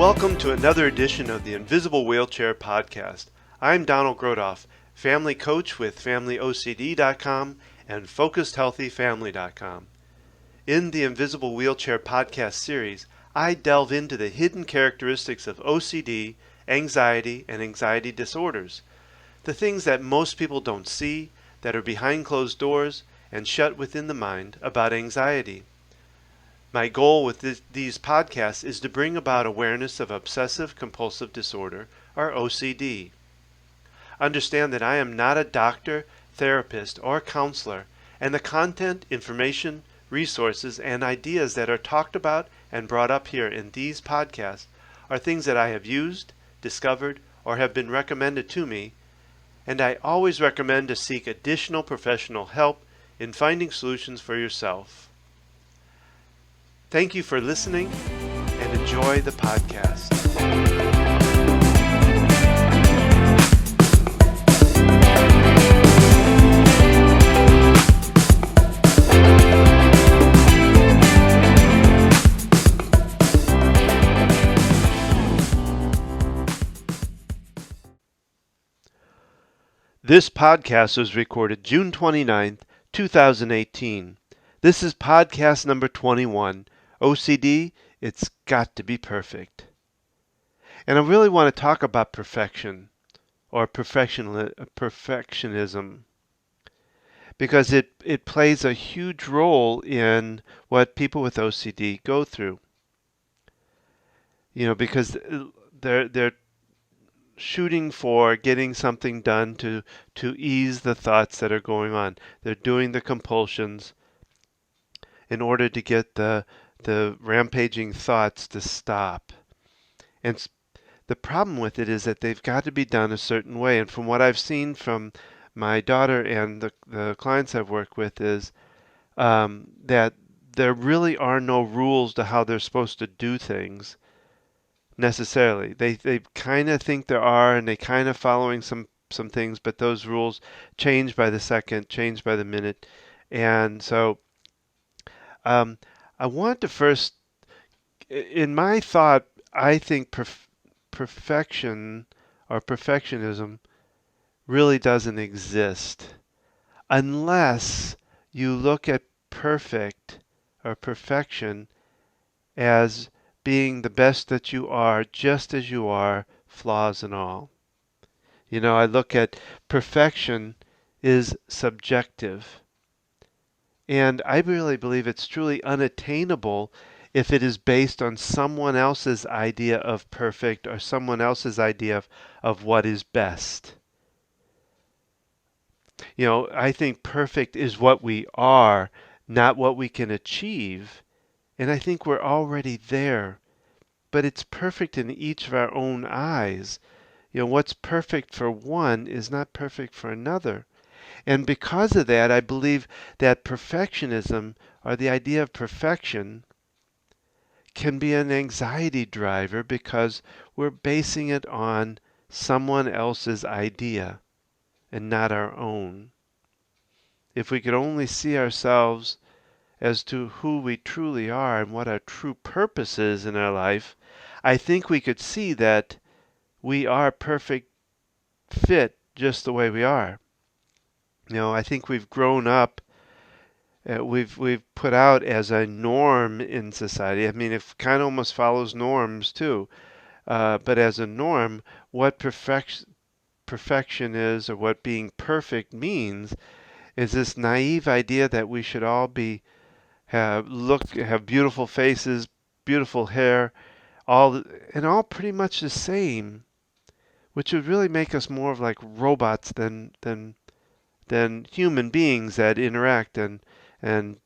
Welcome to another edition of the Invisible Wheelchair Podcast. I'm Donald Grodoff, family coach with FamilyOCD.com and FocusedHealthyFamily.com. In the Invisible Wheelchair Podcast series, I delve into the hidden characteristics of OCD, anxiety, and anxiety disorders. The things that most people don't see, that are behind closed doors and shut within the mind about anxiety. My goal with these podcasts is to bring about awareness of obsessive compulsive disorder, or OCD. Understand that I am not a doctor, therapist, or counselor, and the content, information, resources, and ideas that are talked about and brought up here in these podcasts are things that I have used, discovered, or have been recommended to me, and I always recommend to seek additional professional help in finding solutions for yourself. Thank you for listening and enjoy the podcast. This podcast was recorded June 29th, 2018. This is podcast number 21. OCD, it's got to be perfect. And I really want to talk about perfection or perfectionism because it plays a huge role in what people with OCD go through. You know, because they're shooting for getting something done to ease the thoughts that are going on. They're doing the compulsions in order to get the rampaging thoughts to stop. And the problem with it is that they've got to be done a certain way. And from what I've seen from my daughter and the clients I've worked with is that there really are no rules to how they're supposed to do things necessarily. They kind of think there are, and they kind of following some things, but those rules change by the second, change by the minute. And so I want to first, in my thought, I think perfection or perfectionism really doesn't exist unless you look at perfect or perfection as being the best that you are, just as you are, flaws and all. You know, I look at perfection is subjective. And I really believe it's truly unattainable if it is based on someone else's idea of perfect or someone else's idea of what is best. You know, I think perfect is what we are, not what we can achieve. And I think we're already there. But it's perfect in each of our own eyes. You know, what's perfect for one is not perfect for another. And because of that, I believe that perfectionism, or the idea of perfection, can be an anxiety driver because we're basing it on someone else's idea and not our own. If we could only see ourselves as to who we truly are and what our true purpose is in our life, I think we could see that we are perfect fit just the way we are. You know, I think we've grown up, we've put out as a norm in society. I mean, it kind of almost follows norms too. But as a norm, what perfection is, or what being perfect means, is this naive idea that we should all have beautiful faces, beautiful hair, all pretty much the same, which would really make us more of like robots than human beings that interact and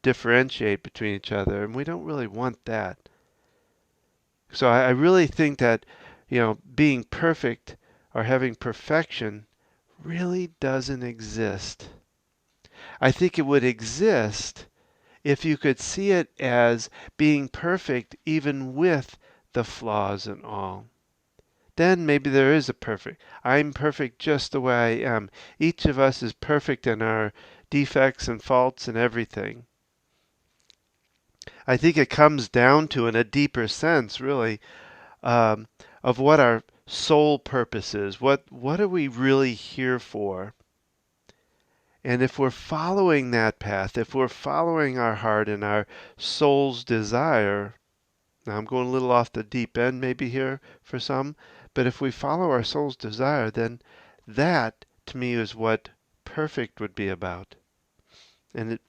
differentiate between each other, and we don't really want that. So I really think that, you know, being perfect or having perfection really doesn't exist. I think it would exist if you could see it as being perfect even with the flaws and all. Then maybe there is a perfect. I'm perfect just the way I am. Each of us is perfect in our defects and faults and everything. I think it comes down to, in a deeper sense, really, um, of what our soul purpose is. What are we really here for? And if we're following that path, if we're following our heart and our soul's desire, now I'm going a little off the deep end maybe here for some, but if we follow our soul's desire, then that to me is what perfect would be about. And it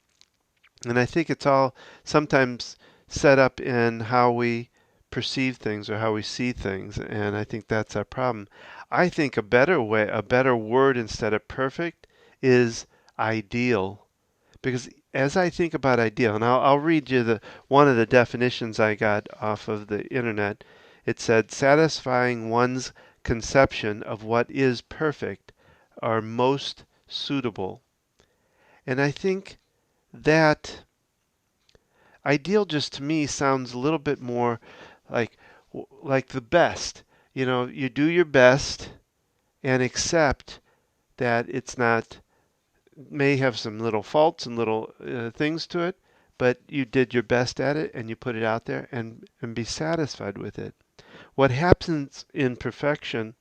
and I think it's all sometimes set up in how we perceive things or how we see things, and I think that's our problem. I think a better word instead of perfect is ideal. Because as I think about ideal, and I'll read you one of the definitions I got off of the internet. It said satisfying one's conception of what is perfect or most suitable. And I think that ideal just to me sounds a little bit more like like the best. You know, you do your best and accept that it's not may have some little faults and little things to it, but you did your best at it and you put it out there and be satisfied with it. What happens in perfection,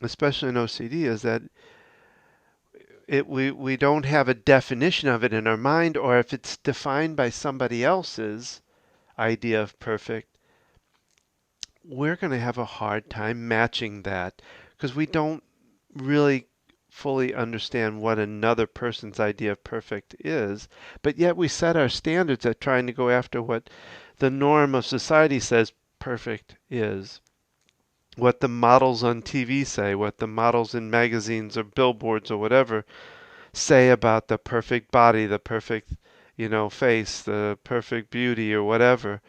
especially in OCD, is that we don't have a definition of it in our mind, or if it's defined by somebody else's idea of perfect, we're going to have a hard time matching that because we don't really fully understand what another person's idea of perfect is, but yet we set our standards at trying to go after what the norm of society says perfect is. What the models on TV say, what the models in magazines or billboards or whatever say about the perfect body, the perfect, face, the perfect beauty or whatever,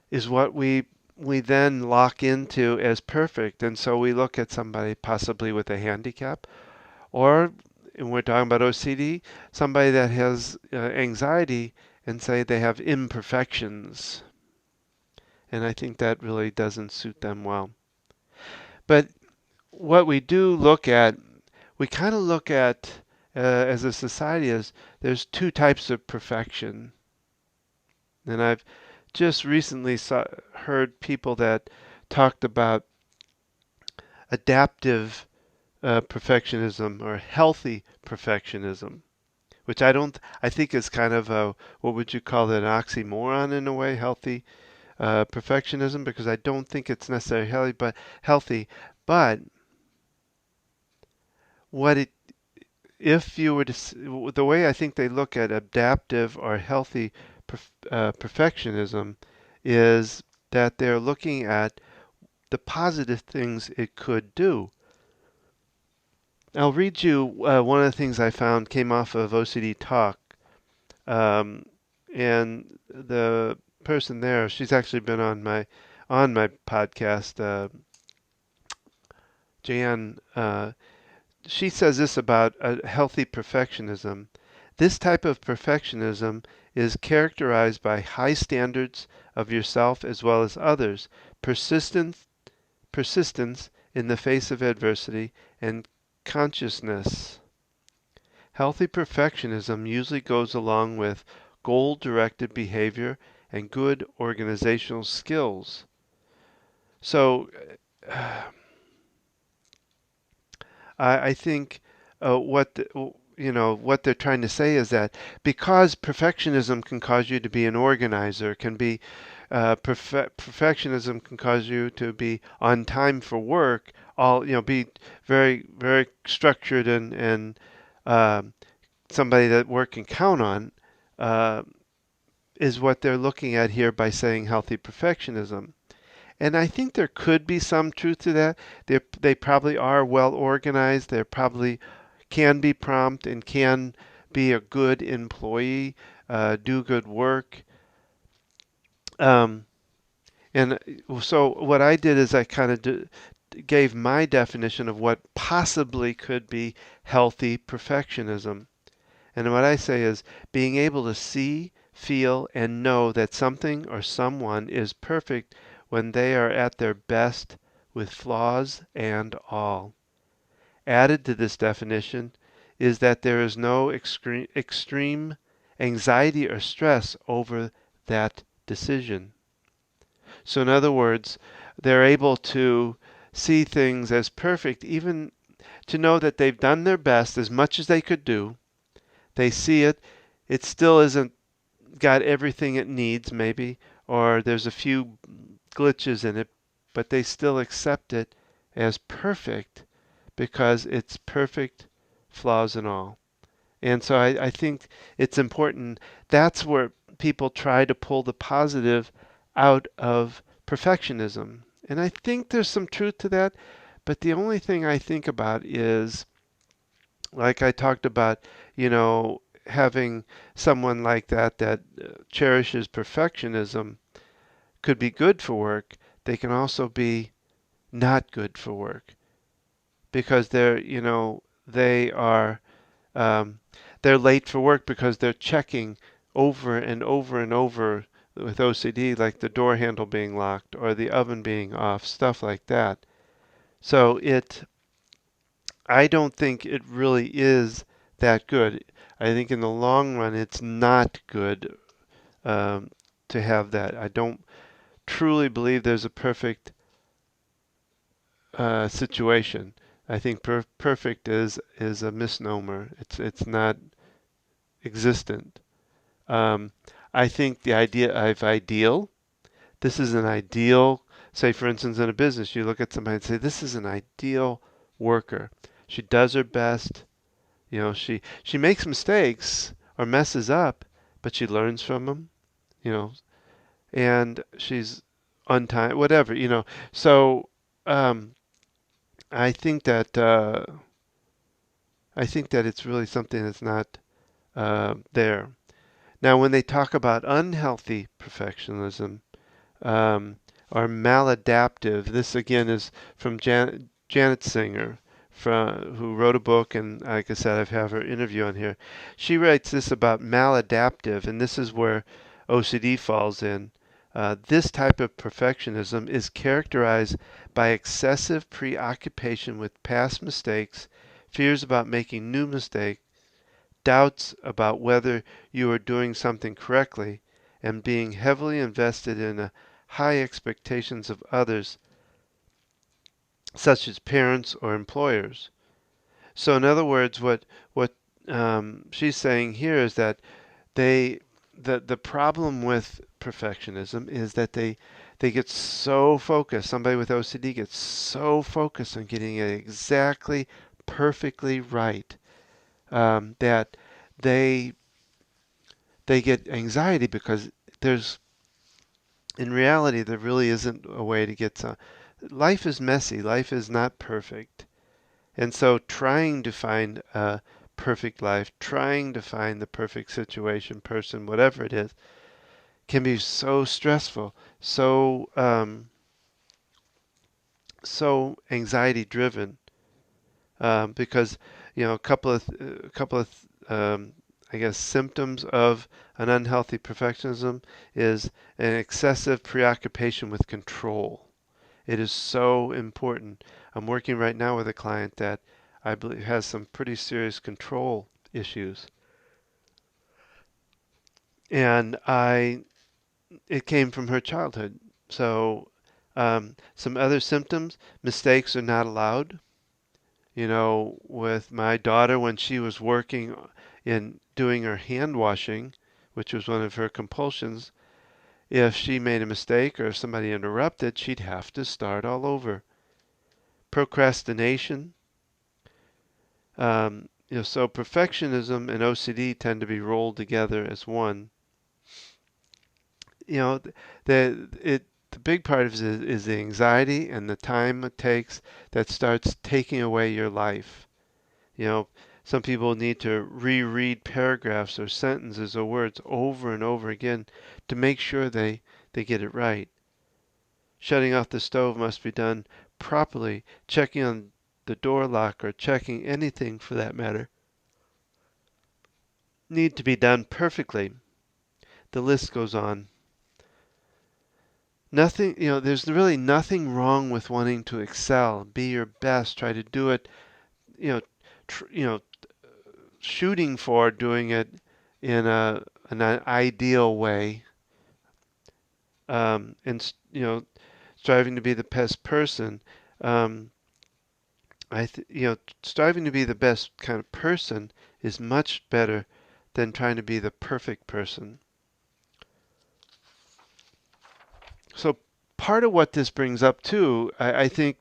is what we then lock into as perfect. And so we look at somebody possibly with a handicap, or and we're talking about OCD, somebody that has anxiety and say they have imperfections. And I think that really doesn't suit them well. But what we do look at, we kind of look at as a society as there's two types of perfection. And I've just recently heard people that talked about adaptive perfectionism or healthy perfectionism, which I think is kind of a, what would you call it, an oxymoron in a way, healthy perfectionism, because I don't think it's necessarily healthy, but what it, if you were to, the way I think they look at adaptive or healthy perfectionism is that they're looking at the positive things it could do. I'll read you one of the things I found came off of OCD Talk, and the person there, she's actually been on my podcast, Jan. She says this about a healthy perfectionism. This type of perfectionism is characterized by high standards of yourself as well as others, persistence in the face of adversity, and consciousness. Healthy perfectionism usually goes along with goal-directed behavior and good organizational skills. So I think what they're trying to say is that because perfectionism can cause you to be an organizer, can be perfectionism can cause you to be on time for work, be very very structured and somebody that work can count on, uh, is what they're looking at here by saying healthy perfectionism. And I think there could be some truth to that. They probably are well organized. They probably can be prompt and can be a good employee, do good work. Um, and so what I did is I kind of gave my definition of what possibly could be healthy perfectionism. And what I say is being able to see, feel, and know that something or someone is perfect when they are at their best with flaws and all. Added to this definition is that there is no extreme anxiety or stress over that decision. So in other words, they're able to see things as perfect, even to know that they've done their best as much as they could do. They see it. It still isn't got everything it needs, maybe, or there's a few glitches in it, but they still accept it as perfect because it's perfect, flaws and all. And so I think it's important. That's where people try to pull the positive out of perfectionism. And I think there's some truth to that. But the only thing I think about is, like I talked about, having someone like that cherishes perfectionism could be good for work. They can also be not good for work because they are um, they're late for work because they're checking over and over and over with OCD, like the door handle being locked or the oven being off, stuff like that. So I don't think it really is that good. I think in the long run, it's not good um, to have that. I don't truly believe there's a perfect situation. I think perfect is a misnomer. It's not existent. Um, I think the idea of ideal, this is an ideal, say for instance in a business, you look at somebody and say, this is an ideal worker. She does her best. She makes mistakes or messes up, but she learns from them, you know, and she's on time, whatever. So um, I think that it's really something that's not there. Now, when they talk about unhealthy perfectionism um, or maladaptive, this again is from Janet Singer, who wrote a book, and like I said, I've had her interview on here. She writes this about maladaptive, and this is where OCD falls in. This type of perfectionism is characterized by excessive preoccupation with past mistakes, fears about making new mistakes, doubts about whether you are doing something correctly, and being heavily invested in high expectations of others, such as parents or employers. So, in other words, what she's saying here is that they the problem with perfectionism is that they get so focused. Somebody with OCD gets so focused on getting it exactly perfectly right that they they get anxiety because there's in reality there really isn't a way to get to life is messy, life is not perfect, and so trying to find a perfect life, trying to find the perfect situation, person, whatever it is, can be so stressful, so anxiety driven, because a couple of I guess symptoms of an unhealthy perfectionism is an excessive preoccupation with control. It is so important. I'm working right now with a client that I believe has some pretty serious control issues, and I it came from her childhood. So some other symptoms: mistakes are not allowed. With my daughter when she was working in doing her hand washing, which was one of her compulsions, if she made a mistake or if somebody interrupted, she'd have to start all over. Procrastination. So perfectionism and OCD tend to be rolled together as one. You know, the big part of it is the anxiety and the time it takes that starts taking away your life. You know, some people need to reread paragraphs or sentences or words over and over again to make sure they get it right. Shutting off the stove must be done properly. Checking on the door lock or checking anything for that matter need to be done perfectly. The list goes on. There's really nothing wrong with wanting to excel, be your best, try to do it, you know, tr- you know, shooting for doing it in an ideal way. and striving to be the best person. Um, striving to be the best kind of person is much better than trying to be the perfect person. So part of what this brings up too, I think,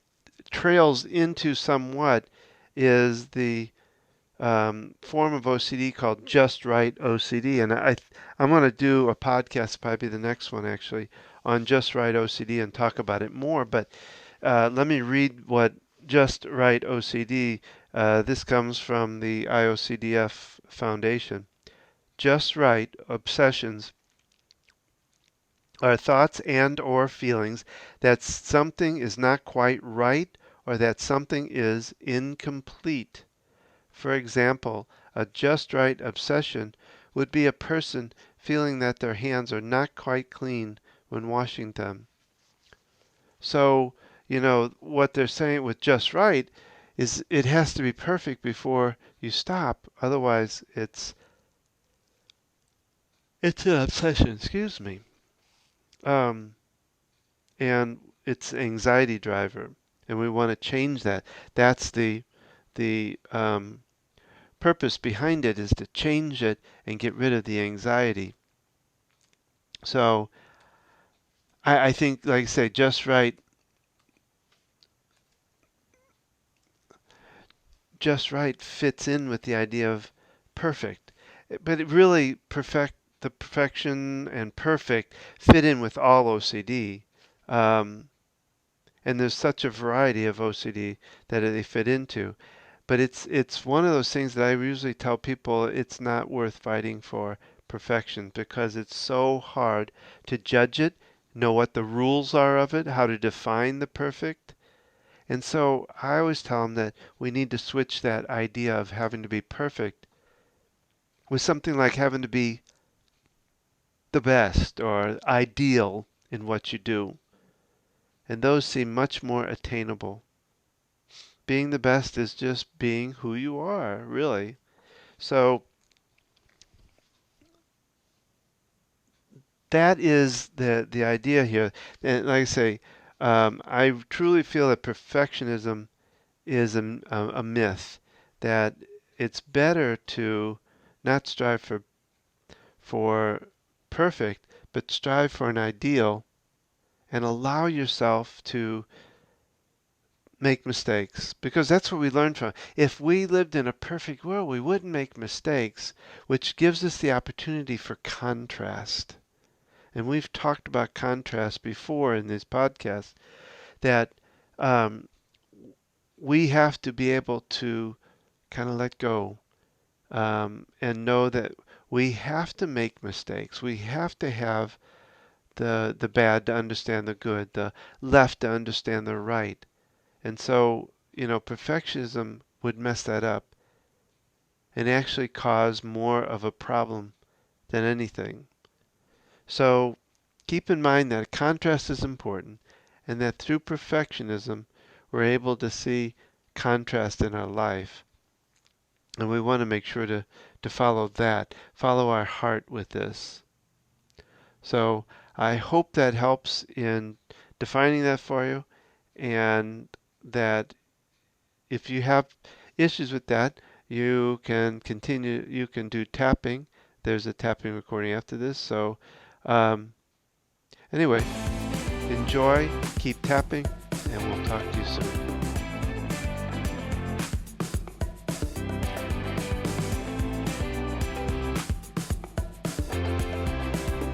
trails into somewhat is the form of OCD called just right OCD, and I'm going to do a podcast, probably the next one actually, on just right OCD and talk about it more. But let me read what just right OCD. This comes from the IOCDF Foundation. Just right obsessions are thoughts and or feelings that something is not quite right or that something is incomplete. For example, a just right obsession would be a person feeling that their hands are not quite clean when washing them. So, what they're saying with just right is it has to be perfect before you stop. Otherwise, it's an obsession, excuse me. Um, and it's anxiety driver, and we want to change that. That's the purpose behind it, is to change it and get rid of the anxiety. So I think, like I say, just right fits in with the idea of perfect, but it really the perfection and perfect fit in with all OCD. Um, and there's such a variety of OCD that they fit into. But it's one of those things that I usually tell people it's not worth fighting for perfection because it's so hard to judge it, know what the rules are of it, how to define the perfect. And so I always tell them that we need to switch that idea of having to be perfect with something like having to be the best or ideal in what you do. And those seem much more attainable. Being the best is just being who you are, really. So that is the idea here. And like I say, I truly feel that perfectionism is a myth. That it's better to not strive for perfect, but strive for an ideal, and allow yourself to make mistakes, because that's what we learn from. If we lived in a perfect world, we wouldn't make mistakes, which gives us the opportunity for contrast. And we've talked about contrast before in these podcasts, that um, we have to be able to kind of let go, and know that we have to make mistakes. We have to have the bad to understand the good, the left to understand the right. And so, perfectionism would mess that up and actually cause more of a problem than anything. So keep in mind that contrast is important, and that through perfectionism, we're able to see contrast in our life. And we want to make sure to follow our heart with this. So I hope that helps in defining that for you, and that if you have issues with that, you can do tapping. There's a tapping recording after this. So anyway, enjoy, keep tapping, and we'll talk to you soon.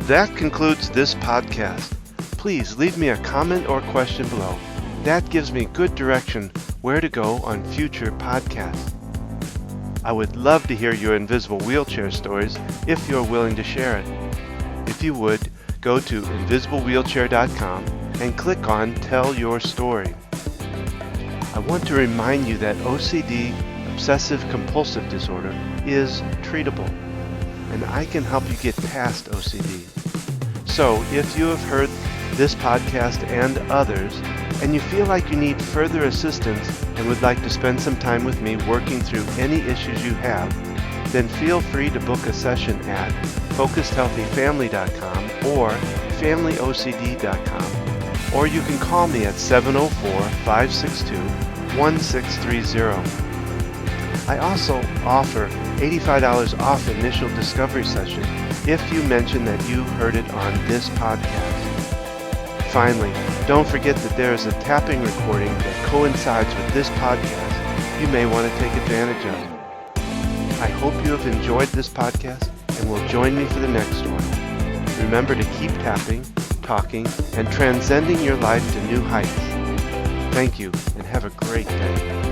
That concludes this podcast. Please leave me a comment or question below. That gives me good direction where to go on future podcasts. I would love to hear your invisible wheelchair stories if you're willing to share it. If you would, go to invisiblewheelchair.com and click on Tell Your Story. I want to remind you that OCD, obsessive compulsive disorder, is treatable, and I can help you get past OCD. So if you have heard this podcast and others, and you feel like you need further assistance and would like to spend some time with me working through any issues you have, then feel free to book a session at focusedhealthyfamily.com or myfamilyocd.com, or you can call me at 704-562-1630. I also offer $85 off initial discovery session if you mention that you heard it on this podcast. Finally, don't forget that there is a tapping recording that coincides with this podcast you may want to take advantage of. I hope you have enjoyed this podcast and will join me for the next one. Remember to keep tapping, talking, and transcending your life to new heights. Thank you, and have a great day.